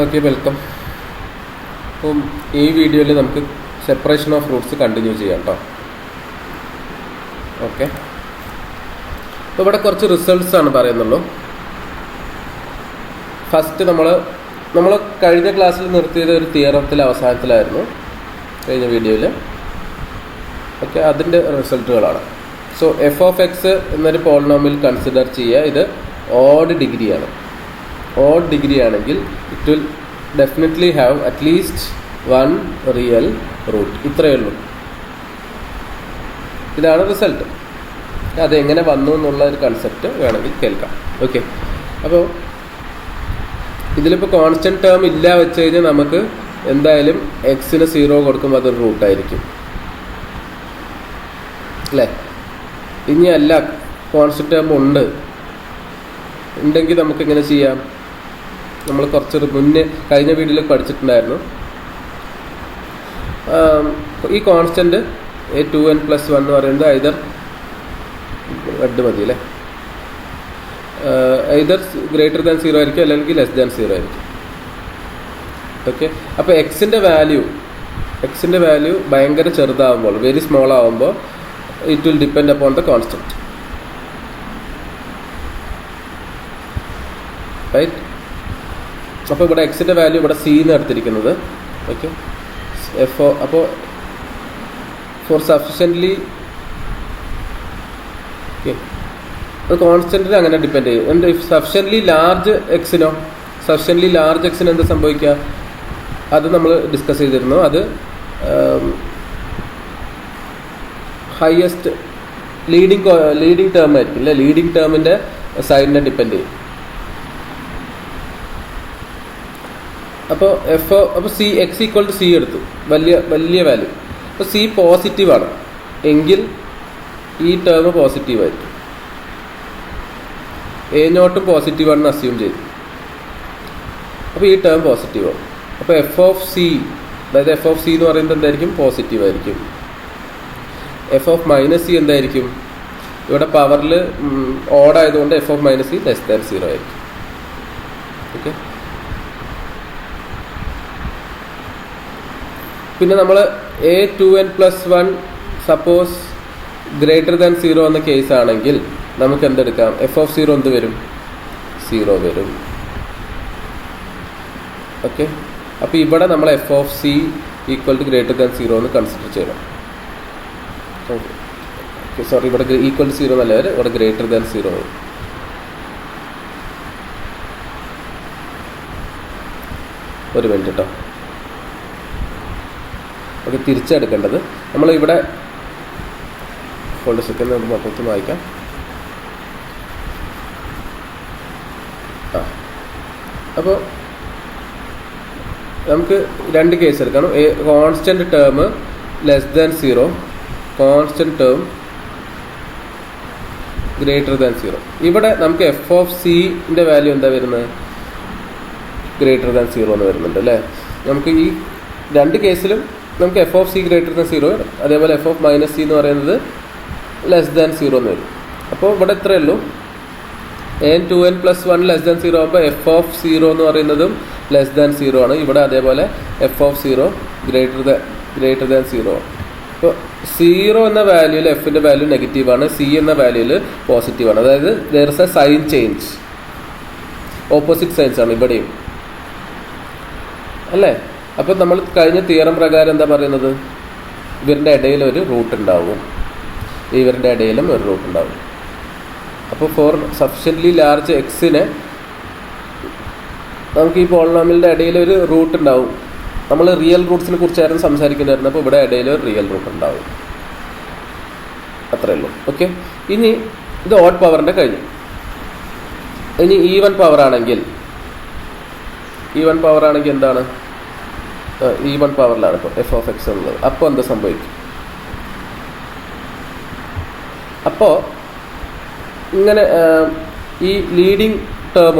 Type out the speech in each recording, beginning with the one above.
Okay, welcome. അപ്പം ഈ വീഡിയോയിൽ നമുക്ക് സെപ്പറേഷൻ ഓഫ് റൂട്ട്സ് കണ്ടിന്യൂ ചെയ്യാം കേട്ടോ. ഓക്കെ, അപ്പോൾ ഇവിടെ കുറച്ച് റിസൾട്ട്സ് ആണ് പറയുന്നുള്ളൂ. ഫസ്റ്റ് നമ്മൾ കഴിഞ്ഞ ക്ലാസ്സിൽ നിർത്തിയത് ഒരു തിയറത്തിലെ അവസാനത്തിലായിരുന്നു, കഴിഞ്ഞ വീഡിയോയിൽ. ഓക്കെ, അതിൻ്റെ റിസൾട്ടുകളാണ്. സോ എഫ് ഓഫ് എക്സ് എന്നൊരു പോളിനോമിയൽ കൺസിഡർ ചെയ്യുക. ഇത് ഓഡ് ഡിഗ്രിയാണ്. ഓഡ് ഡിഗ്രി ആണെങ്കിൽ it will definitely have at least one real root. ഇത്രയേ ഉള്ളൂ. ഇതാണ് റിസൾട്ട്. അതെങ്ങനെ വന്നു എന്നുള്ള ഒരു കൺസെപ്റ്റ് വേണമെങ്കിൽ കേൾക്കാം. ഓക്കെ, അപ്പോൾ ഇതിലിപ്പോൾ കോൺസ്റ്റൻറ്റ് ടേം ഇല്ല വെച്ച് കഴിഞ്ഞാൽ നമുക്ക് എന്തായാലും എക്സിന് 0 കൊടുക്കുമ്പോൾ അതൊരു റൂട്ടായിരിക്കും അല്ലേ. ഇനി അല്ല, കോൺസ്റ്റൻറ്റ് ടേം ഉണ്ടെങ്കിൽ നമുക്ക് എങ്ങനെ ചെയ്യാം? നമ്മൾ കുറച്ച് മുന്നേ കഴിഞ്ഞ വീഡിയോയിൽ പഠിച്ചിട്ടുണ്ടായിരുന്നു. ഈ കോൺസ്റ്റൻറ്റ് a2n+1 എന്ന് പറയുന്നത് ഐദർ റെഡ് മതി അല്ലേ, ഐദർ ഗ്രേറ്റർ ദാൻ 0 ആയിരിക്കും അല്ലെങ്കിൽ ലെസ് ദാൻ 0 ആയിരിക്കും. ഓക്കെ, അപ്പോൾ എക്സിൻ്റെ വാല്യൂ ഭയങ്കര ചെറുതാവുമ്പോൾ, വെരി സ്മോൾ ആവുമ്പോൾ it will depend upon the constant, right? അപ്പോൾ ഇവിടെ എക്സിൻ്റെ വാല്യൂ ഇവിടെ സി എന്ന് എടുത്തിരിക്കുന്നത്. ഓക്കെ, അപ്പോൾ ഫോർ സഫിഷ്യൻ്റ്ലി അത് കോൺസ്റ്റൻറ്റിന് അങ്ങനെ ഡിപ്പെൻഡ് ചെയ്യും. ആൻഡ് ഇഫ് സഫിഷ്യൻ്റ്ലി ലാർജ് എക്സിനോ എന്ത് സംഭവിക്കുക? അത് നമ്മൾ ഡിസ്കസ് ചെയ്തിരുന്നു. അത് ഹയസ്റ്റ് ലീഡിങ് ടേം ആയിരിക്കും അല്ലേ. ലീഡിങ് ടേമിൻ്റെ സൈഡിനെ ഡിപ്പെൻഡ് ചെയ്യും. അപ്പോൾ C X equal to C എടുത്തു, വലിയ വാല്യൂ. അപ്പോൾ സി പോസിറ്റീവാണ് എങ്കിൽ ഈ ടേം പോസിറ്റീവായിരിക്കും. a0 പോസിറ്റീവാണെന്ന് അസ്യൂം ചെയ്തു. അപ്പോൾ ഈ ടേം പോസിറ്റീവാണ്. അപ്പോൾ എഫ് ഓഫ് സി എന്ന് പറയുന്നത് എന്തായിരിക്കും? പോസിറ്റീവായിരിക്കും. എഫ് ഓഫ് മൈനസ് സി എന്തായിരിക്കും? ഇവിടെ പവറിൽ ഓഡായതുകൊണ്ട് f of minus c less than 0 ആയിരിക്കും. ഓക്കെ, പിന്നെ നമ്മൾ a2n+1 സപ്പോസ് ഗ്രേറ്റർ ദാൻ 0 എന്ന കേസ് ആണെങ്കിൽ നമുക്ക് എന്തെടുക്കാം? എഫ് ഓഫ് 0 എന്ത് വരും? 0 വരും. ഓക്കെ, അപ്പോൾ ഇവിടെ നമ്മൾ F of C equal to greater than 0 എന്ന് കൺസിഡർ ചെയ്യണം. ഓക്കെ, സോറി, ഇവിടെ ഈക്വൽ ടു 0 എന്നല്ല, ഇവിടെ ഗ്രേറ്റർ ദാൻ 0 വരും. ഒരു മിനിറ്റ് കേട്ടോ. ഓക്കെ, തിരിച്ചെടുക്കേണ്ടത് നമ്മളിവിടെ സെക്കൻഡ് നമുക്ക് മൊത്തത്തിൽ വായിക്കാം. അപ്പോൾ നമുക്ക് രണ്ട് കേസ് എടുക്കണം. Constant term less than 0, constant term greater than 0. ഇവിടെ നമുക്ക് എഫ് ഓഫ് സിൻ്റെ വാല്യൂ എന്താ വരുന്നത്? ഗ്രേറ്റർ ദാൻ 0 എന്ന് വരുന്നുണ്ട് അല്ലേ. നമുക്ക് ഈ രണ്ട് കേസിലും നമുക്ക് f of C greater than 0, അതേപോലെ എഫ് ഓഫ് മൈനസ് സി എന്ന് പറയുന്നത് ലെസ് ദാൻ 0 എന്ന് വരും. അപ്പോൾ ഇവിടെ ഇത്രയേ ഉള്ളൂ. a2n+1 ലെസ് ദാൻ 0 ആകുമ്പോൾ എഫ് ഓഫ് 0 എന്ന് പറയുന്നതും ലെസ് ദാൻ 0 ആണ്. ഇവിടെ അതേപോലെ എഫ് ഓഫ് 0 ഗ്രേറ്റർ ദാൻ 0 ആണ്. അപ്പോൾ 0 എന്ന വാല്യൂയിൽ എഫിൻ്റെ വാല്യൂ നെഗറ്റീവാണ്, സി എന്ന വാല്യൂയിൽ പോസിറ്റീവാണ്. അതായത് there is a sign change, opposite signs ആണ് ഇവിടെയും അല്ലേ. അപ്പോൾ നമ്മൾ കഴിഞ്ഞ തിയറം പ്രകാരം എന്താ പറയുന്നത്? ഇവരുടെ ഇടയിൽ ഒരു റൂട്ട് ഉണ്ടാവും, ഇവരുടെ ഇടയിലും ഒരു റൂട്ട് ഉണ്ടാവും. അപ്പോൾ ഫോർ സഫിഷ്യൻ്റ്ലി ലാർജ് എക്സിന് നമുക്ക് ഈ പോളിനോമിയലിൻ്റെ ഇടയിൽ ഒരു റൂട്ട് ഉണ്ടാവും. നമ്മൾ റിയൽ റൂട്ട്സിനെ കുറിച്ചായിരുന്നു സംസാരിക്കുന്നുണ്ടായിരുന്നു. അപ്പോൾ ഇവിടെ ഇടയിൽ ഒരു റിയൽ റൂട്ട് ഉണ്ടാവും. അത്രയേ ഉള്ളൂ. ഓക്കെ, ഇനി ഇത് ഓഡ് പവറിൻ്റെ കഴിഞ്ഞു. ഇനി ഈവൻ പവർ ആണെങ്കിൽ എന്താണ്? ഈവൻ പവറിലാണ് ഇപ്പോൾ എഫ് ഓഫ് എക്സ് എന്നുള്ളത്. അപ്പോൾ എന്താ സംഭവിക്കും? അപ്പോൾ ഇങ്ങനെ ഈ ലീഡിങ് ടേം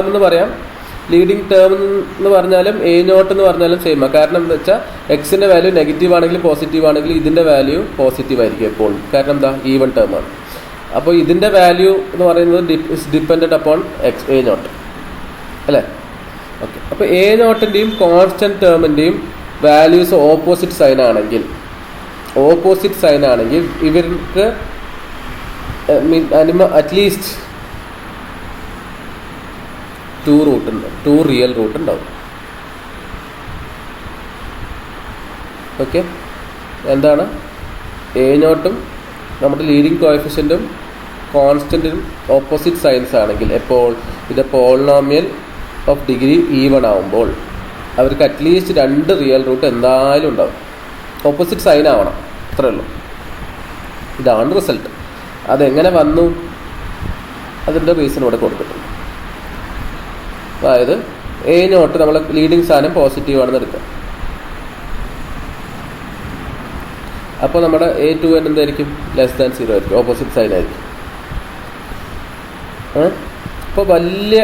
എന്ന് പറയാം. ലീഡിങ് ടേം എന്ന് പറഞ്ഞാലും a0 എന്ന് പറഞ്ഞാലും സെയിം. കാരണം എന്താ വെച്ചാൽ എക്സിൻ്റെ വാല്യൂ നെഗറ്റീവ് ആണെങ്കിലും പോസിറ്റീവ് ആണെങ്കിലും ഇതിൻ്റെ വാല്യൂ പോസിറ്റീവ് ആയിരിക്കും എപ്പോഴും. കാരണം എന്താ? ഈവൻ ടേം ആണ്. അപ്പോൾ ഇതിൻ്റെ വാല്യൂ എന്ന് പറയുന്നത് ഡിപ്പെൻഡഡ് അപ്പോൺ എ നോട്ട് അല്ലേ? ഓക്കെ, അപ്പോൾ എ നോട്ടിൻ്റെയും കോൺസ്റ്റൻറ്റ് ടേമിൻ്റെയും വാല്യൂസ് ഓപ്പോസിറ്റ് സൈൻ ആണെങ്കിൽ ഇവർക്ക് അറ്റ്ലീസ്റ്റ് 2 റിയൽ റൂട്ട് ഉണ്ടാവും. ഓക്കെ, എന്താണ് എ നോട്ടും നമ്മുടെ ലീഡിങ് കോഎഫിഷ്യൻറ്റും കോൺസ്റ്റൻറ്റും ഓപ്പോസിറ്റ് സൈൻസ് ആണെങ്കിൽ എപ്പോൾ ഇത് പോളിനോമിയൽ ഓഫ് ഡിഗ്രി ഈവൺ ആവുമ്പോൾ അവർക്ക് അറ്റ്ലീസ്റ്റ് 2 റിയൽ റൂട്ട് എന്തായാലും ഉണ്ടാവും. ഓപ്പോസിറ്റ് സൈൻ ആവണം, അത്രേ ഉള്ളൂ. ഇതാണ് റിസൾട്ട്. അതെങ്ങനെ വന്നു? അതിൻ്റെ റീസൺ ഇവിടെ കൊടുത്തിട്ടുണ്ട്. അതായത് എ നോട്ട് നമ്മൾ ലീഡിങ് സാധനം പോസിറ്റീവ് ആണെന്ന് എടുക്കാം. അപ്പോൾ നമ്മുടെ A2n എന്തായിരിക്കും? <0 ആയിരിക്കും, ഓപ്പോസിറ്റ് സൈൻ ആയിരിക്കും. അപ്പോൾ വലിയ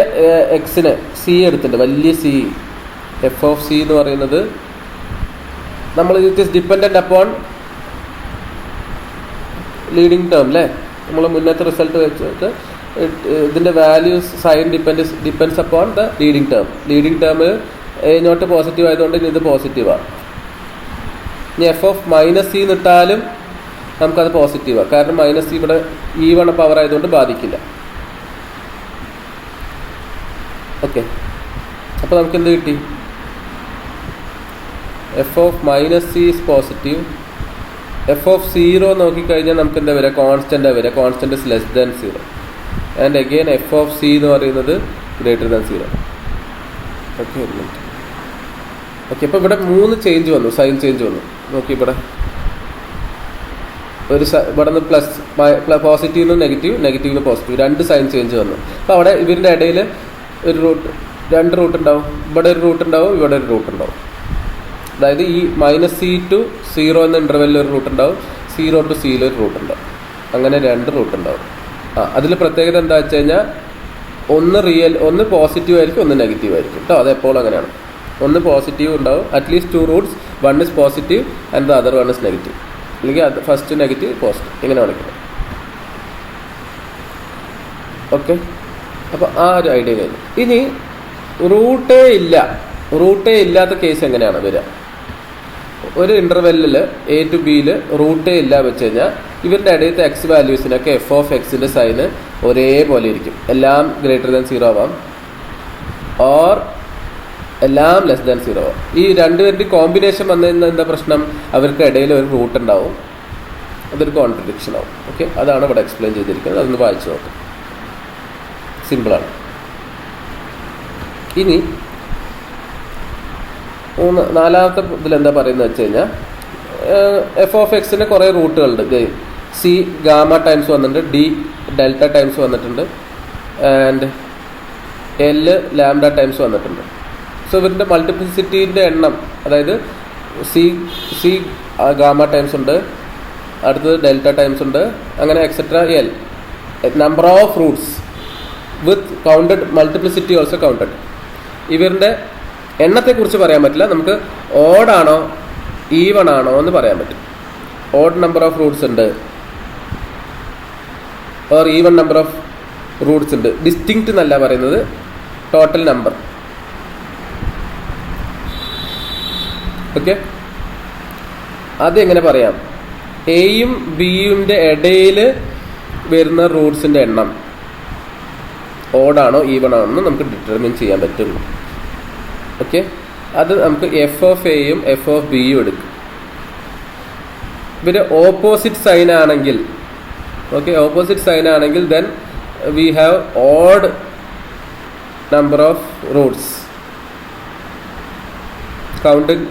എക്സിന് സി എടുത്തിട്ടുണ്ട്, വലിയ സി എഫ് ഓഫ് സി എന്ന് പറയുന്നത് നമ്മൾ it is dependent upon leading term അല്ലേ? നമ്മൾ മുന്നത്തെ റിസൾട്ട് വെച്ചിട്ട് ഇതിൻ്റെ values sign depends upon the leading term a not positive ആയതുകൊണ്ട് ഇത് പോസിറ്റീവാണ്. ഇനി എഫ് ഓഫ് മൈനസ് സി നിട്ടാലും നമുക്കത് പോസിറ്റീവാണ്, കാരണം മൈനസ് സി ഇവിടെ ഈവൺ പവർ ആയതുകൊണ്ട് ബാധിക്കില്ല. ഓക്കെ, അപ്പോൾ നമുക്ക് എന്ത് കിട്ടി? F of minus C is positive. F of 0 നോക്കിക്കഴിഞ്ഞാൽ നമുക്ക് എന്താ വരിക? Constant is less than 0 and again F of C എന്ന് പറയുന്നത് ഗ്രേറ്റർ ദാൻ 0. ഓക്കെ, അപ്പോൾ ഇവിടെ 3 ചേഞ്ച് വന്നു, സൈൻ ചേഞ്ച് വന്നു. നോക്കി ഇവിടെ ഇവിടെ നിന്ന് പ്ലസ് പോസിറ്റീവിന് നെഗറ്റീവിന് പോസിറ്റീവ് 2 സൈൻ ചേഞ്ച് വന്നു. അപ്പോൾ അവിടെ ഇവരുടെ ഇടയിൽ ഒരു റൂട്ട് 2 റൂട്ട് ഉണ്ടാവും. ഇവിടെ ഒരു റൂട്ട് ഉണ്ടാവും, ഇവിടെ ഒരു റൂട്ട് ഉണ്ടാവും. അതായത് ഈ -c to 0 എന്ന ഇൻ്റർവെല്ലിൽ ഒരു റൂട്ട് ഉണ്ടാവും, 0 to c ഒരു റൂട്ട് ഉണ്ടാവും. അങ്ങനെ 2 റൂട്ട് ഉണ്ടാവും. അതിൽ പ്രത്യേകത എന്താ വെച്ച് കഴിഞ്ഞാൽ ഒന്ന് പോസിറ്റീവ് ആയിരിക്കും, ഒന്ന് നെഗറ്റീവ് ആയിരിക്കും കേട്ടോ. അതെപ്പോഴും അങ്ങനെയാണ്. ഒന്ന് പോസിറ്റീവ് ഉണ്ടാവും, at least 2 Roots, 1 is positive and the other 1 is negative, അല്ലെങ്കിൽ അത് ഫസ്റ്റ് നെഗറ്റീവ് പോസിറ്റീവ്, ഇങ്ങനെ വിളിക്കണം. ഓക്കെ, അപ്പോൾ ആ ഒരു ഐഡിയ കഴിഞ്ഞു. ഇനി റൂട്ടേ ഇല്ലാത്ത കേസ് എങ്ങനെയാണ് വരിക? ഒരു ഇൻ്റർവെല്ലിൽ A to Bയിൽ റൂട്ടേ ഇല്ല വെച്ച് കഴിഞ്ഞാൽ ഇവരുടെ ഇടയത്തെ എക്സ് വാല്യൂസിനൊക്കെ എഫ് ഓഫ് എക്സിൻ്റെ സൈന് ഒരേപോലെ ഇരിക്കും. എല്ലാം > 0 ആവാം, ഓർ എല്ലാം <0 ആവാം. ഈ രണ്ടുപേരുടെ കോമ്പിനേഷൻ വന്നതിന് എന്താ പ്രശ്നം? അവർക്ക് ഇടയിൽ ഒരു റൂട്ട് ഉണ്ടാവും, അതൊരു കോൺട്രഡിക്ഷൻ ആവും. ഓക്കെ, അതാണ് ഇവിടെ എക്സ്പ്ലെയിൻ ചെയ്തിരിക്കുന്നത്. അതൊന്ന് വായിച്ചു നോക്കാം, സിമ്പിളാണ്. ഇനി നാലാമത്തെ ഇതിലെന്താ പറയുന്നത് വെച്ച് കഴിഞ്ഞാൽ എഫ് ഓഫ് എക്സിന് കുറേ റൂട്ടുകളുണ്ട്. സി ഗാമ ടൈംസ് വന്നിട്ടുണ്ട്, ഡി ഡെൽറ്റ ടൈംസ് വന്നിട്ടുണ്ട്, ആൻഡ് എൽ ലാംഡ ടൈംസ് വന്നിട്ടുണ്ട്. സോ ഇവരുടെ മൾട്ടിപ്ലിസിറ്റീൻ്റെ എണ്ണം, അതായത് സി ഗാമ ടൈംസ് ഉണ്ട്, അടുത്തത് ഡെൽറ്റ ടൈംസ് ഉണ്ട്, അങ്ങനെ etcetera L number of Roots with counted multiplicity also counted. ഇവരുടെ എണ്ണത്തെക്കുറിച്ച് പറയാൻ പറ്റില്ല, നമുക്ക് ഓഡാണോ ഈവൺ ആണോ എന്ന് പറയാൻ പറ്റും. ഓഡ് നമ്പർ ഓഫ് റൂട്ട്സ് ഉണ്ട്, or even number of Roots ഉണ്ട്. ഡിസ്റ്റിങ്ക്റ്റ് എന്നല്ല പറയുന്നത്, ടോട്ടൽ നമ്പർ. ഓക്കെ, അതെങ്ങനെ പറയാം? എയും ബിയുടെ ഇടയിൽ വരുന്ന റൂട്ട്സിൻ്റെ എണ്ണം ഓഡാണോ ഈവൺ ആണോ എന്ന് നമുക്ക് ഡിറ്റർമിൻ ചെയ്യാൻ പറ്റും. ഓക്കെ, അത് നമുക്ക് എഫ് ഓഫ് എയും എഫ് ഓഫ് ബിയും എടുക്കും. ഇവര് ഓപ്പോസിറ്റ് സൈൻ ആണെങ്കിൽ, ഓക്കെ, ഓപ്പോസിറ്റ് സൈൻ ആണെങ്കിൽ then we have odd number of roots counted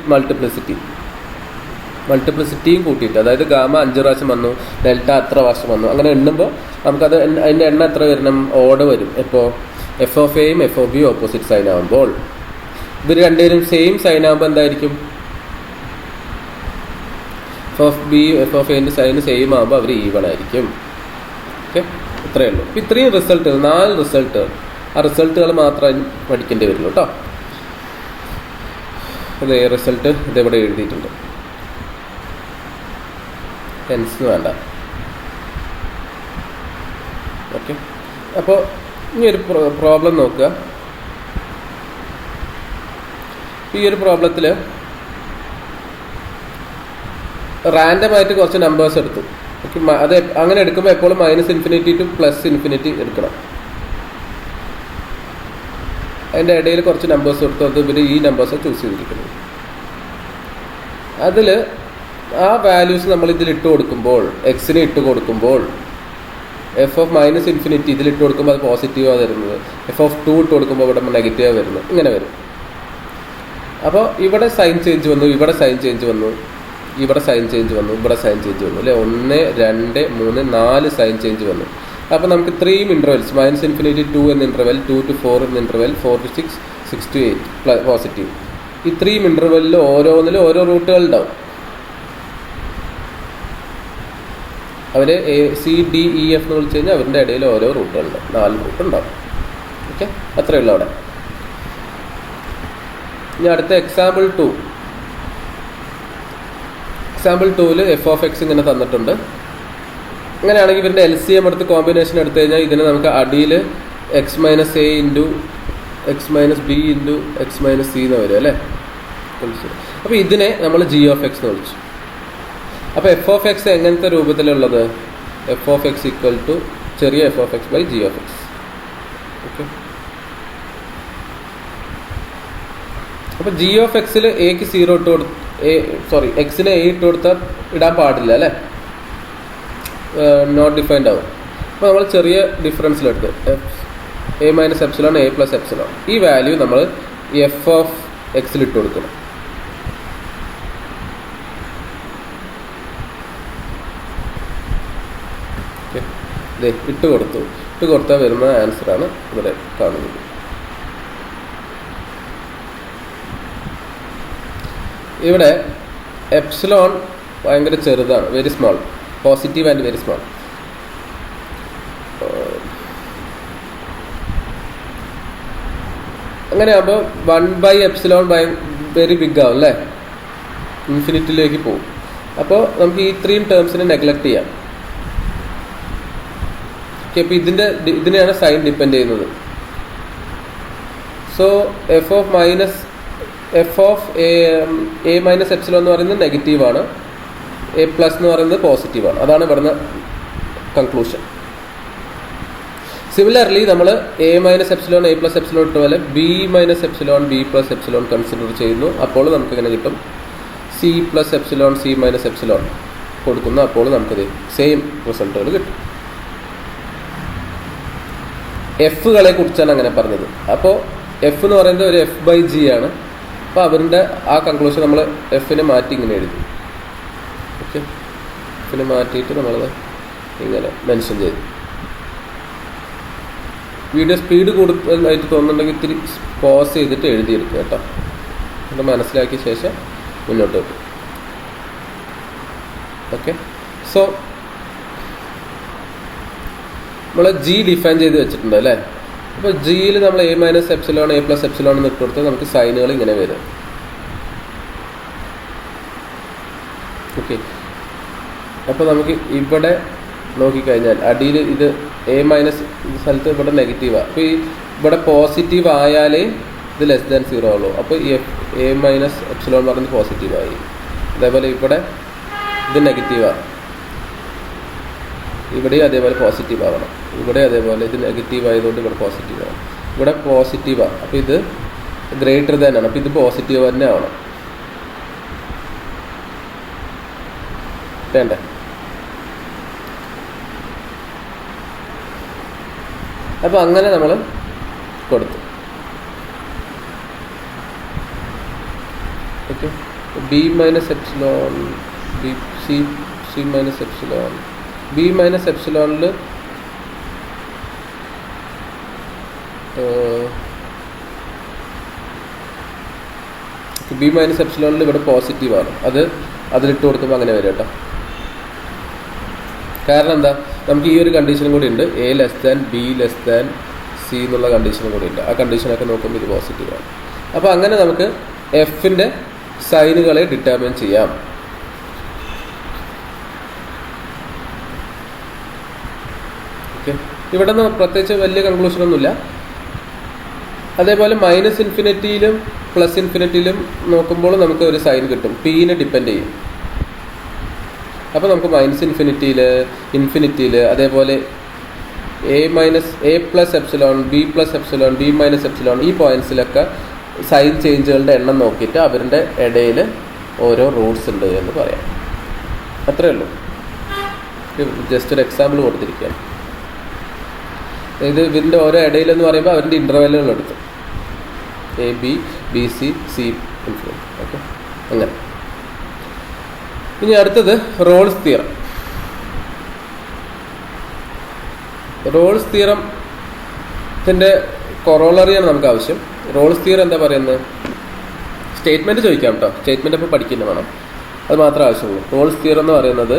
മൾട്ടിപ്ലിസിറ്റിയും കൂട്ടിയിട്ട്, അതായത് ഗാമ 5 പ്രാവശ്യം വന്നു, ഡെൽറ്റ അത്ര പ്രാവശ്യം വന്നു, അങ്ങനെ എണ്ണുമ്പോൾ നമുക്കത് അതിൻ്റെ എണ്ണം എത്ര വരണം? ഓഡ് വരും. ഇപ്പോൾ എഫ് ഓഫ് എയും എഫ് ഓഫ് ബിയും ഓപ്പോസിറ്റ് സൈൻ ആകുമ്പോൾ, ഇവർ രണ്ടുപേരും സെയിം സൈൻ ആകുമ്പോൾ എന്തായിരിക്കും? F of B F of എൻ്റെ സൈന് സെയിം ആകുമ്പോൾ അവർ ഈവൺ ആയിരിക്കും. ഓക്കെ, ഇത്രയേ ഉള്ളൂ. അപ്പോൾ ഇത്രയും റിസൾട്ടുകൾ, 4 റിസൾട്ടുകൾ, ആ റിസൾട്ടുകൾ മാത്രമേ പഠിക്കേണ്ടി വരുള്ളൂ കേട്ടോ. അതേ റിസൾട്ട് ഇതെവിടെ എഴുതിയിട്ടുണ്ട്, ടെൻസ് വേണ്ട. ഓക്കെ. അപ്പോൾ ഇനി ഒരു പ്രോബ്ലം നോക്കുക. ഈ ഒരു പ്രോബ്ലത്തിൽ റാൻഡമായിട്ട് കുറച്ച് നമ്പേഴ്സ് എടുത്തു. ഓക്കെ, അത് അങ്ങനെ എടുക്കുമ്പോൾ എപ്പോഴും -∞ ടു +∞ എടുക്കണം. അതിൻ്റെ ഇടയിൽ കുറച്ച് നമ്പേഴ്സ് എടുത്തു. അത് ഇവർ ഈ നമ്പേഴ്സ് ചൂസ് ചെയ്തിരിക്കുന്നത്. അതിൽ ആ വാല്യൂസ് നമ്മൾ ഇതിലിട്ട് കൊടുക്കുമ്പോൾ, എക്സിന് ഇട്ട് കൊടുക്കുമ്പോൾ f(-∞) ഇതിലിട്ട് കൊടുക്കുമ്പോൾ അത് പോസിറ്റീവാണ് വരുന്നത്. f(2) ഇട്ട് കൊടുക്കുമ്പോൾ ഇവിടെ നെഗറ്റീവാണ് വരുന്നത്. ഇങ്ങനെ വരും. അപ്പോൾ ഇവിടെ സൈൻ ചേഞ്ച് വന്നു, ഇവിടെ സൈൻ ചേഞ്ച് വന്നു, ഇവിടെ സൈൻ ചേഞ്ച് വന്നു, ഇവിടെ സൈൻ ചേഞ്ച് വന്നു അല്ലേ. 1, 2, 3, 4 സൈൻ ചേഞ്ച് വന്നു. അപ്പോൾ നമുക്ക് ഇത്രയും ഇൻ്റർവെൽസ് -∞ 2 എന്ന ഇൻ്റർവെൽ, 2 to 4 എന്ന ഇൻ്റർവെൽ, 4 to 6, 6 to 8 പോസിറ്റീവ്. ഇത്രയും ഇൻ്റർവെല്ലിൽ ഓരോന്നിലും ഓരോ റൂട്ടുകൾ ഉണ്ടാവും. അവർ ACDEF എന്ന് വിളിച്ച് കഴിഞ്ഞാൽ അവരുടെ ഇടയിൽ ഓരോ റൂട്ടുകളുണ്ട്. 4 റൂട്ട് ഉണ്ടാവും. ഓക്കെ, അത്രയേ ഉള്ളൂ അവിടെ. ഇനി അടുത്ത എക്സാമ്പിൾ 2. എക്സാമ്പിൾ 2ൽ f(x) ഇങ്ങനെ തന്നിട്ടുണ്ട്. അങ്ങനെയാണെങ്കിൽ ഇവരുടെ LCM എടുത്ത് കോമ്പിനേഷൻ എടുത്തു കഴിഞ്ഞാൽ ഇതിന് നമുക്ക് അടിയിൽ x - a into x - b into x - c എന്ന് വരും അല്ലേ. അപ്പോൾ ഇതിനെ നമ്മൾ g(x) എന്ന് വിളിച്ചു. അപ്പോൾ f(x) എങ്ങനത്തെ രൂപത്തിലുള്ളത്? f(x) = ചെറിയ f(x) ബൈ g(x). ഓക്കെ, അപ്പോൾ g(x)ൽ എക്ക് 0 ഇട്ട് എക്സിന് a ഇട്ട് കൊടുത്താൽ ഇടാൻ പാടില്ല അല്ലേ, നോട്ട് ഡിഫൈൻഡ് ആവും. അപ്പോൾ നമ്മൾ ചെറിയ ഡിഫറൻസിലെടുത്ത് a - ε a + ε ഈ വാല്യൂ നമ്മൾ f(x)ൽ ഇട്ട് കൊടുക്കണം. ഇട്ട് കൊടുത്താൽ വരുന്ന ആൻസറാണ് ഇവിടെ കാണുന്നത്. ഇവിടെ എപ്സിലോൺ ഭയങ്കര ചെറുതാണ്, very small, positive and very small. അങ്ങനെയാകുമ്പോൾ 1/ε വെരി ബിഗ് ആവും അല്ലേ, ഇൻഫിനിറ്റിയിലേക്ക് പോകും. അപ്പോൾ നമുക്ക് ഈ 3 ടേംസിനെ നെഗ്ലക്ട് ചെയ്യാം. ഓക്കെ, അപ്പോൾ ഇതിനെയാണ് സൈൻ ഡിപ്പെൻഡ് ചെയ്യുന്നത്. സോ f(a - ε) എന്ന് പറയുന്നത് നെഗറ്റീവാണ്, a+ എന്ന് പറയുന്നത് പോസിറ്റീവാണ്. അതാണ് ഇവിടുന്ന് കൺക്ലൂഷൻ. സിമിലർലി നമ്മൾ a - ε a + ε ഇട്ട പോലെ b - ε b + ε കൺസിഡർ ചെയ്യുന്നു. അപ്പോൾ നമുക്ക് ഇങ്ങനെ കിട്ടും c + ε c - ε കൊടുക്കുന്നു. അപ്പോൾ നമുക്കത് സെയിം റിസൾട്ടുകൾ കിട്ടും. എഫുകളെ കുറിച്ചാണ് അങ്ങനെ പറഞ്ഞത്. അപ്പോൾ എഫ് എന്ന് പറയുന്നത് ഒരു f/g ആണ്. അപ്പോൾ അവരുടെ ആ കൺക്ലൂഷൻ നമ്മൾ എഫിനെ മാറ്റി ഇങ്ങനെ എഴുതി. ഓക്കെ, എഫിനെ മാറ്റിയിട്ട് നമ്മളത് ഇങ്ങനെ മെൻഷൻ ചെയ്തു. വീഡിയോ സ്പീഡ് കൂടുതലായിട്ട് തോന്നുന്നുണ്ടെങ്കിൽ ഇത്തിരി പോസ് ചെയ്തിട്ട് എഴുതിയെടുക്കുക കേട്ടോ. അത് മനസ്സിലാക്കിയ ശേഷം മുന്നോട്ട് വെക്കും. ഓക്കെ, സോ നമ്മൾ ജി ഡിഫൈൻ ചെയ്ത് വെച്ചിട്ടുണ്ട് അല്ലേ. അപ്പോൾ ജിയിൽ നമ്മൾ a - ε a + ε എന്ന് ഇട്ട് കൊടുത്താൽ നമുക്ക് സൈനുകൾ ഇങ്ങനെ വരും. ഓക്കെ, അപ്പോൾ നമുക്ക് ഇവിടെ നോക്കിക്കഴിഞ്ഞാൽ അടിയിൽ ഇത് a- സ്ഥലത്ത് ഇവിടെ നെഗറ്റീവാണ്. അപ്പോൾ ഈ ഇവിടെ പോസിറ്റീവ് ആയാലേ ഇത് <0 ആവുള്ളൂ. അപ്പോൾ ഈ a - ε പറഞ്ഞ് പോസിറ്റീവായി. അതേപോലെ ഇവിടെ ഇത് നെഗറ്റീവാണ്, ഇവിടെ അതേപോലെ പോസിറ്റീവ് ആവണം. ഇവിടെ അതേപോലെ ഇത് നെഗറ്റീവ് ആയതുകൊണ്ട് ഇവിടെ പോസിറ്റീവ് ആവണം. ഇവിടെ പോസിറ്റീവാണ്, അപ്പോൾ ഇത് ഗ്രേറ്റർ ദാൻ ആണ്. അപ്പോൾ ഇത് പോസിറ്റീവ് തന്നെ ആവണം. വേണ്ടേ? അപ്പോൾ അങ്ങനെ നമ്മൾ കൊടുത്തു. Okay, b - ε b c c - ε b - ε b - ε ഇവിടെ പോസിറ്റീവാണ്. അതിലിട്ട് കൊടുക്കുമ്പോൾ അങ്ങനെ വരും കേട്ടോ. കാരണം എന്താ, നമുക്ക് ഈ ഒരു കണ്ടീഷനും കൂടി ഉണ്ട്, a < b < c എന്നുള്ള കണ്ടീഷനും കൂടി ഉണ്ട്. ആ കണ്ടീഷനൊക്കെ നോക്കുമ്പോൾ ഇത് പോസിറ്റീവാണ്. അപ്പോൾ അങ്ങനെ നമുക്ക് എഫിൻ്റെ സൈനുകളെ ഡിറ്റർമിൻ ചെയ്യാം. ഓക്കെ, ഇവിടെ നിന്ന് പ്രത്യേകിച്ച് വലിയ കൺക്ലൂഷനൊന്നുമില്ല. അതേപോലെ മൈനസ് ഇൻഫിനിറ്റിയിലും പ്ലസ് ഇൻഫിനിറ്റിയിലും നോക്കുമ്പോൾ നമുക്ക് ഒരു സൈൻ കിട്ടും, പീനെ ഡിപ്പെൻഡ് ചെയ്യും. അപ്പോൾ നമുക്ക് മൈനസ് ഇൻഫിനിറ്റിയിൽ അതേപോലെ a plus epsilon, b plus epsilon, b minus epsilon, ഈ പോയിന്റ്സിലൊക്കെ സൈൻ ചേഞ്ചുകളുടെ എണ്ണം നോക്കിയിട്ട് അവരുടെ ഇടയിൽ ഓരോ റൂട്ട്സ് ഉണ്ട് എന്ന് പറയാം. അത്രയേ ഉള്ളൂ. ജസ്റ്റ് ഒരു എക്സാമ്പിൾ കൊടുത്തിരിക്കുകയാണ്. ഇതിൻ്റെ ഓരോ ഇടയിലെന്ന് പറയുമ്പോൾ അവരുടെ ഇൻ്റർവെല്ലുകൾ എടുത്തു, AB, BC, C infinity. Okay, അങ്ങനെ. ഇനി അടുത്തത് റോൾസ് തിയറം. റോൾസ് തിയറത്തിൻ്റെ കൊറോളറിയാണ് നമുക്ക് ആവശ്യം. റോൾസ് തിയറം എന്താ പറയുന്നത്? സ്റ്റേറ്റ്മെൻറ്റ് ചോദിക്കാം കേട്ടോ, സ്റ്റേറ്റ്മെൻറ്റ് അപ്പോൾ പഠിക്കുന്ന വേണം, അത് മാത്രമേ ആവശ്യമുള്ളൂ. റോൾസ് തിയറം എന്ന് പറയുന്നത്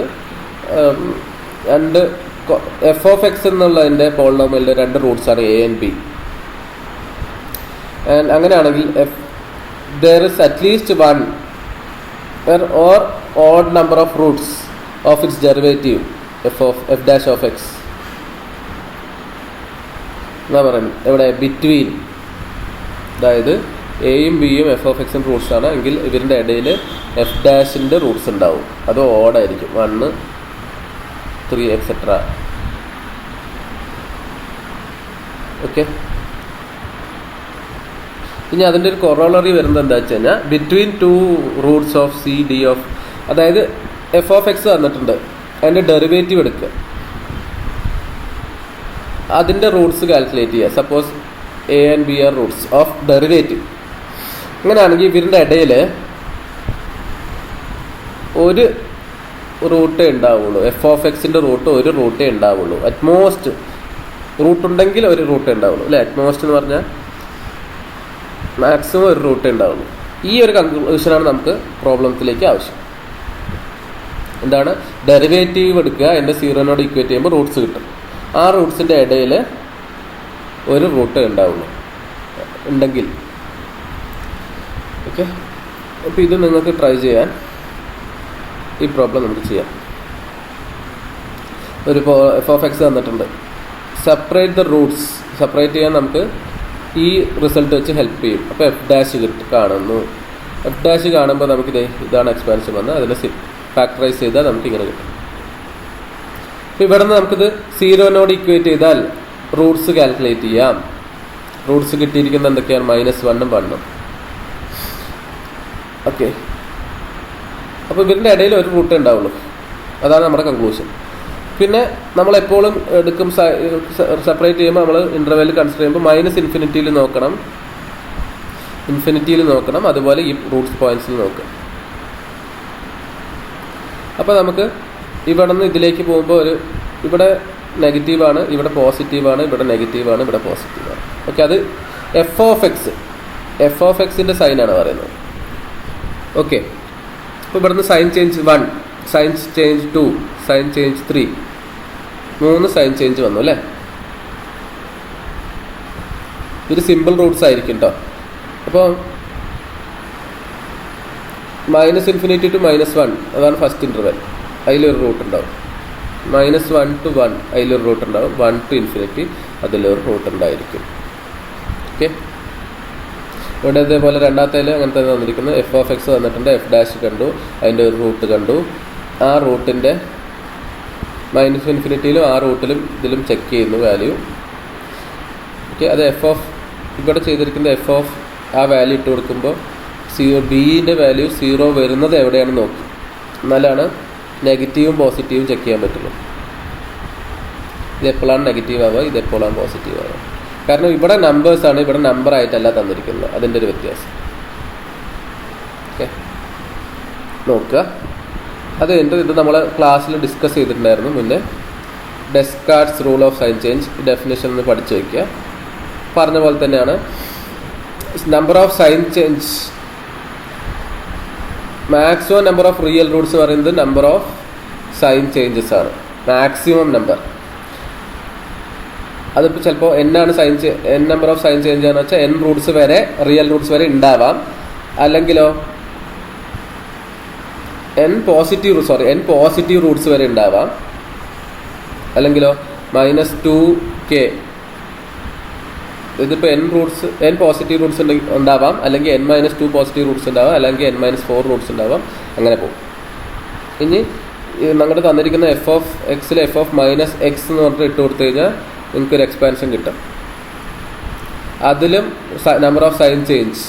രണ്ട് f(x) എന്നുള്ളതിൻ്റെ പോളിനോമിയലിൻ്റെ രണ്ട് റൂട്ട്സാണ് a and b. ആൻഡ് അങ്ങനെയാണെങ്കിൽ there is at least one or odd number of roots of its derivative f dash of x എന്നാ പറയുന്നത്. ഇവിടെ ബിറ്റ്വീൻ, അതായത് എയും ബിയും f(x) റൂട്ട്സ് ആണ് എങ്കിൽ ഇവരുടെ ഇടയിൽ f ഡാഷിൻ്റെ റൂട്ട്സ് ഉണ്ടാവും. അത് ഓഡായിരിക്കും, 1, 3 എക്സെട്ര. ഓക്കെ, ഇനി അതിൻ്റെ ഒരു കൊറോളറി വരുന്നത് എന്താ വെച്ച് കഴിഞ്ഞാൽ between 2 roots of C D of, അതായത് f(x) തന്നിട്ടുണ്ട്, അതിൻ്റെ ഡെറിവേറ്റീവ് എടുക്കുക, അതിൻ്റെ റൂട്ട്സ് കാൽക്കുലേറ്റ് ചെയ്യുക. Suppose a and b are roots of derivative. അങ്ങനെയാണെങ്കിൽ ഇവരുടെ ഇടയിൽ ഒരു റൂട്ടേ ഉണ്ടാവുള്ളൂ, f(x)ൻ്റെ റൂട്ട് ഒരു റൂട്ടേ ഉണ്ടാവുള്ളൂ. അറ്റ്മോസ്റ്റ് റൂട്ട് ഉണ്ടെങ്കിൽ ഒരു റൂട്ടേ ഉണ്ടാവുള്ളൂ അല്ലേ? അറ്റ്മോസ്റ്റ് എന്ന് പറഞ്ഞാൽ മാക്സിമം ഒരു റൂട്ടേ ഉണ്ടാവുള്ളൂ. ഈ ഒരു കൺക്ലൂഷനാണ് നമുക്ക് പ്രോബ്ലത്തിലേക്ക് ആവശ്യം. എന്താണ്? ഡെറിവേറ്റീവ് എടുക്കുക, എൻ്റെ സീറോനോട് ഇക്വേറ്റ് ചെയ്യുമ്പോൾ റൂട്ട്സ് കിട്ടും. ആ റൂട്ട്സിൻ്റെ ഇടയിൽ ഒരു റൂട്ടേ ഉണ്ടാവുള്ളൂ ഉണ്ടെങ്കിൽ. ഓക്കെ, അപ്പോൾ ഇത് നിങ്ങൾക്ക് ട്രൈ ചെയ്യാൻ, ഈ പ്രോബ്ലം നമുക്ക് ചെയ്യാം. ഒരു f(x) തന്നിട്ടുണ്ട്, സെപ്പറേറ്റ് ദ റൂട്ട്സ്, സെപ്പറേറ്റ് ചെയ്യാൻ നമുക്ക് ഈ റിസൾട്ട് വെച്ച് ഹെൽപ്പ് ചെയ്യും. അപ്പോൾ f ഡാഷ് കാണുന്നു. f ഡാഷ് കാണുമ്പോൾ നമുക്കിത് ഇതാണ് എക്സ്പാൻഷൻ വന്ന് അതിനെ ഫാക്ടറൈസ് ചെയ്താൽ നമുക്കിങ്ങനെ കിട്ടും. അപ്പോൾ ഇവിടെ നിന്ന് നമുക്കിത് സീറോനോട് ഇക്വേറ്റ് ചെയ്താൽ റൂട്ട്സ് കാൽക്കുലേറ്റ് ചെയ്യാം. റൂട്ട്സ് കിട്ടിയിരിക്കുന്നത് എന്തൊക്കെയാണ്? -1ഉം 1ഉം. ഓക്കെ, അപ്പോൾ ഇവരുടെ ഇടയിൽ ഒരു റൂട്ടേ ഉണ്ടാവുള്ളൂ. അതാണ് നമ്മുടെ കൺക്ലൂഷൻ. പിന്നെ നമ്മളെപ്പോഴും എടുക്കും സെപ്പറേറ്റ് ചെയ്യുമ്പോൾ നമ്മൾ ഇൻ്റർവെൽ കൺസിഡർ ചെയ്യുമ്പോൾ ഇൻഫിനിറ്റിയിൽ നോക്കണം, അതുപോലെ ഈ റൂട്ട്സ് പോയിന്റ്സിൽ നോക്കുക. അപ്പോൾ നമുക്ക് ഇവിടെ നിന്ന് ഇതിലേക്ക് പോകുമ്പോൾ ഇവിടെ നെഗറ്റീവാണ്, ഇവിടെ പോസിറ്റീവാണ്, ഇവിടെ നെഗറ്റീവാണ്, ഇവിടെ പോസിറ്റീവാണ്. ഓക്കെ, അത് f(x)ൻ്റെ സൈനാണ് പറയുന്നത്. ഓക്കെ, അപ്പോൾ ഇവിടുന്ന് sign change 1, sign change 2, sign change 3, 3 sign change വന്നു അല്ലേ? ഇത് സിമ്പിൾ റൂട്ട്സ് ആയിരിക്കും കേട്ടോ. അപ്പോൾ -∞ to -1 അതാണ് ഫസ്റ്റ് ഇൻ്റർവെൽ, അതിലൊരു റൂട്ട് ഉണ്ടാവും. -1 to 1 അതിലൊരു റൂട്ട് ഉണ്ടാവും. 1 to ∞ അതിലൊരു റൂട്ട് ഉണ്ടായിരിക്കും. ഓക്കെ, ഇവിടെ ഇതേപോലെ രണ്ടാമത്തേൽ അങ്ങനെ തന്നെ തന്നിരിക്കുന്നത് f(x) തന്നിട്ടുണ്ട്, f ഡാഷ് കണ്ടു, അതിൻ്റെ ഒരു റൂട്ട് കണ്ടു. ആ റൂട്ടിൻ്റെ -∞ ആ റൂട്ടിലും ഇതിലും ചെക്ക് ചെയ്യുന്നു വാല്യൂ. ഓക്കെ, അത് ഇവിടെ ചെയ്തിരിക്കുന്നത് ആ വാല്യൂ ഇട്ട് കൊടുക്കുമ്പോൾ ബിൻ്റെ വാല്യൂ 0 വരുന്നത് എവിടെയാണെന്ന് നോക്കി, എന്നാലാണ് നെഗറ്റീവും പോസിറ്റീവും ചെക്ക് ചെയ്യാൻ പറ്റുള്ളൂ. ഇതെപ്പോഴാണ് നെഗറ്റീവ് ആവുക, ഇതെപ്പോഴാണ് പോസിറ്റീവ് ആവുക. കാരണം ഇവിടെ നമ്പേഴ്സാണ്, ഇവിടെ നമ്പർ ആയിട്ടല്ല തന്നിരിക്കുന്നത്, അതിൻ്റെ ഒരു വ്യത്യാസം. ഓക്കെ, നോക്കുക. അത് കഴിഞ്ഞിട്ട് ഇത് നമ്മൾ ക്ലാസ്സിൽ ഡിസ്കസ് ചെയ്തിട്ടുണ്ടായിരുന്നു മുന്നേ. Descartes rule of sign change definition ഒന്ന് പഠിച്ചു വയ്ക്കുക. പറഞ്ഞ പോലെ തന്നെയാണ് number of sign change, maximum number of real roots പറയുന്നത് നമ്പർ ഓഫ് സൈൻ ചേഞ്ചസ് ആണ്, മാക്സിമം നമ്പർ. അതിപ്പോൾ ചിലപ്പോൾ n number of sign change എന്ന് വെച്ചാൽ n റൂട്ട്സ് വരെ, റിയൽ റൂട്ട്സ് വരെ ഉണ്ടാവാം. അല്ലെങ്കിലോ n പോസിറ്റീവ് റൂട്ട്സ് വരെ ഉണ്ടാവാം. അല്ലെങ്കിലോ -2k. ഇതിപ്പോൾ n പോസിറ്റീവ് റൂട്ട്സ് ഉണ്ടാവാം, അല്ലെങ്കിൽ n-2 പോസിറ്റീവ് റൂട്ട്സ് ഉണ്ടാവാം, അല്ലെങ്കിൽ n-4 റൂട്ട്സ് ഉണ്ടാവാം. അങ്ങനെ പോകും. ഇനി നമ്മുടെ തന്നിരിക്കുന്ന എഫ് ഓഫ് എക്സിൽ f(-x) എന്ന് പറഞ്ഞിട്ട് ഇട്ട് കൊടുത്തു കഴിഞ്ഞാൽ നിങ്ങൾക്കൊരു എക്സ്പാൻഷൻ കിട്ടും. അതിലും നമ്പർ ഓഫ് സൈൻ ചേഞ്ച്,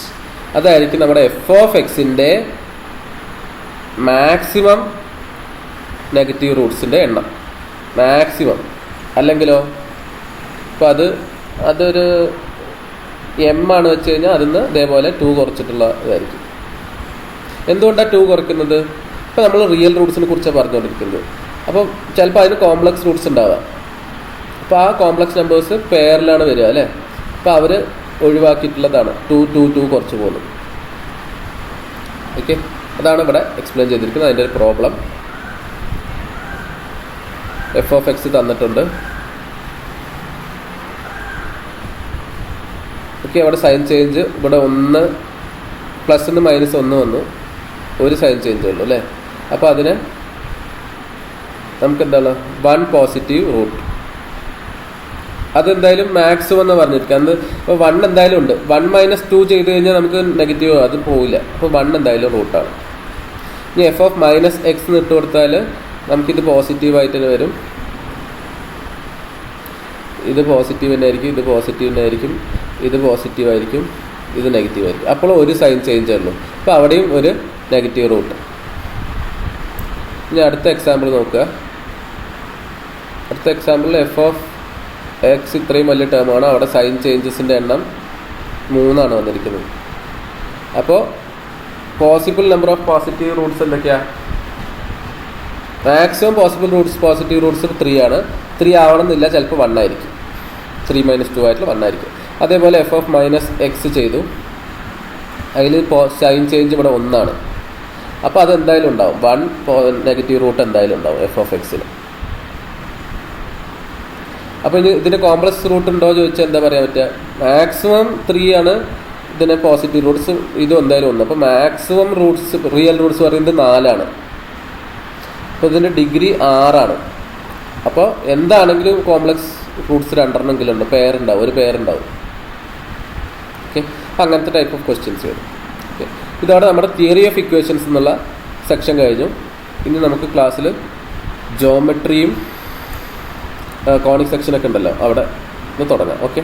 അതായിരിക്കും നമ്മുടെ എഫ് ഓഫ് എക്സിൻ്റെ മാക്സിമം നെഗറ്റീവ് റൂട്ട്സിൻ്റെ എണ്ണം, മാക്സിമം. അല്ലെങ്കിലോ ഇപ്പോൾ അതൊരു m ആണ് വെച്ച് കഴിഞ്ഞാൽ അതിന്ന് ഇതേപോലെ 2 കുറച്ചിട്ടുള്ള ഇതായിരിക്കും. എന്തുകൊണ്ടാണ് 2 കുറയ്ക്കുന്നത്? ഇപ്പോൾ നമ്മൾ റിയൽ റൂട്ട്സിനെ കുറിച്ചാണ് പറഞ്ഞുകൊണ്ടിരിക്കുന്നത്. അപ്പോൾ ചിലപ്പോൾ അതിന് കോംപ്ലക്സ് റൂട്ട്സ് ഉണ്ടാവാം. അപ്പോൾ ആ കോംപ്ലക്സ് നമ്പേഴ്സ് പെയറിലാണ് വരിക അല്ലേ. അപ്പോൾ അവർ ഒഴിവാക്കിയിട്ടുള്ളതാണ് 2 കുറച്ച് പോകുന്നത്. ഓക്കെ, അതാണ് ഇവിടെ എക്സ്പ്ലെയിൻ ചെയ്തിരിക്കുന്നത്. അതിൻ്റെ ഒരു പ്രോബ്ലം എഫ് ഓഫ് എക്സ് തന്നിട്ടുണ്ട്. ഓക്കെ, അവിടെ സൈൻ ചേഞ്ച് ഇവിടെ 1 പ്ലസിന് -1 വന്നു, ഒരു സൈൻ ചേഞ്ച് ഉള്ളൂ അല്ലേ. അപ്പോൾ അതിന് നമുക്ക് എന്താണ് 1 പോസിറ്റീവ് റൂട്ട്. അതെന്തായാലും മാക്സിമം എന്ന് പറഞ്ഞിരിക്കുക. അന്ന് ഇപ്പോൾ 1 എന്തായാലും ഉണ്ട്. 1 - 2 ചെയ്ത് കഴിഞ്ഞാൽ നമുക്ക് നെഗറ്റീവ് അത് പോവില്ല. അപ്പോൾ 1 എന്തായാലും റൂട്ടാണ്. ഇനി എഫ് ഓഫ് -x എന്ന് ഇട്ട് കൊടുത്താൽ നമുക്കിത് പോസിറ്റീവായിട്ട് തന്നെ വരും. ഇത് പോസിറ്റീവ് തന്നെ ആയിരിക്കും, ഇത് പോസിറ്റീവ് തന്നെ ആയിരിക്കും, ഇത് പോസിറ്റീവായിരിക്കും, ഇത് നെഗറ്റീവ് ആയിരിക്കും. അപ്പോൾ ഒരു സൈൻ ചേഞ്ച് ഉള്ളൂ. അപ്പോൾ അവിടെയും ഒരു നെഗറ്റീവ് റൂട്ട്. ഇനി അടുത്ത എക്സാമ്പിൾ നോക്കുക. അടുത്ത എക്സാമ്പിളിൽ എഫ് ഓഫ് എക്സ് ഇത്രയും വലിയ ടേമാണ്. അവിടെ സൈൻ ചേഞ്ചസിൻ്റെ എണ്ണം 3 ആണ് വന്നിരിക്കുന്നത്. അപ്പോൾ possible number of positive Roots എന്തൊക്കെയാണ്? മാക്സിമം പോസിറ്റീവ് റൂട്ട്സ് 3 ആണ്. 3 ആവണമെന്നില്ല, ചിലപ്പോൾ 1 ആയിരിക്കും. 3 - 2 ആയിട്ടുള്ള 1 ആയിരിക്കും. അതേപോലെ എഫ് ഓഫ് -x ചെയ്തു. അതിൽ സൈൻ ചേഞ്ച് ഇവിടെ 1 ആണ്. അപ്പോൾ അതെന്തായാലും ഉണ്ടാവും, 1 നെഗറ്റീവ് റൂട്ട് എന്തായാലും ഉണ്ടാവും എഫ് ഓഫ് എക്സിൽ. അപ്പോൾ ഇനി ഇതിൻ്റെ കോംപ്ലക്സ് റൂട്ട് ഉണ്ടോ ചോദിച്ചാൽ എന്താ പറയാൻ പറ്റുക? മാക്സിമം 3 ആണ് ഇതിന് പോസിറ്റീവ് റൂട്ട്സ്, ഇതും എന്തായാലും 1. അപ്പോൾ മാക്സിമം റൂട്ട്സ് റിയൽ റൂട്ട്സ് പറയുന്നത് 4 ആണ്. അപ്പോൾ ഇതിൻ്റെ ഡിഗ്രി 6 ആണ്. അപ്പോൾ എന്താണെങ്കിലും കോംപ്ലക്സ് റൂട്ട്സ് 2 എണ്ണമെങ്കിലും ഉണ്ട്, ഒരു പെയർ ഉണ്ടാവും. ഓക്കെ, അപ്പോൾ അങ്ങനത്തെ ടൈപ്പ് ഓഫ് ക്വസ്റ്റ്യൻസ് വരും. ഓക്കെ, ഇതാണ് നമ്മുടെ തിയറി ഓഫ് ഇക്വേഷൻസ് എന്നുള്ള സെക്ഷൻ കഴിഞ്ഞു. ഇനി നമുക്ക് ക്ലാസ്സിൽ ജോമെട്രിയും കോണിക് സെക്ഷനൊക്കെ ഉണ്ടല്ലോ, അവിടെ നിന്ന് തുടങ്ങാം. ഓക്കെ.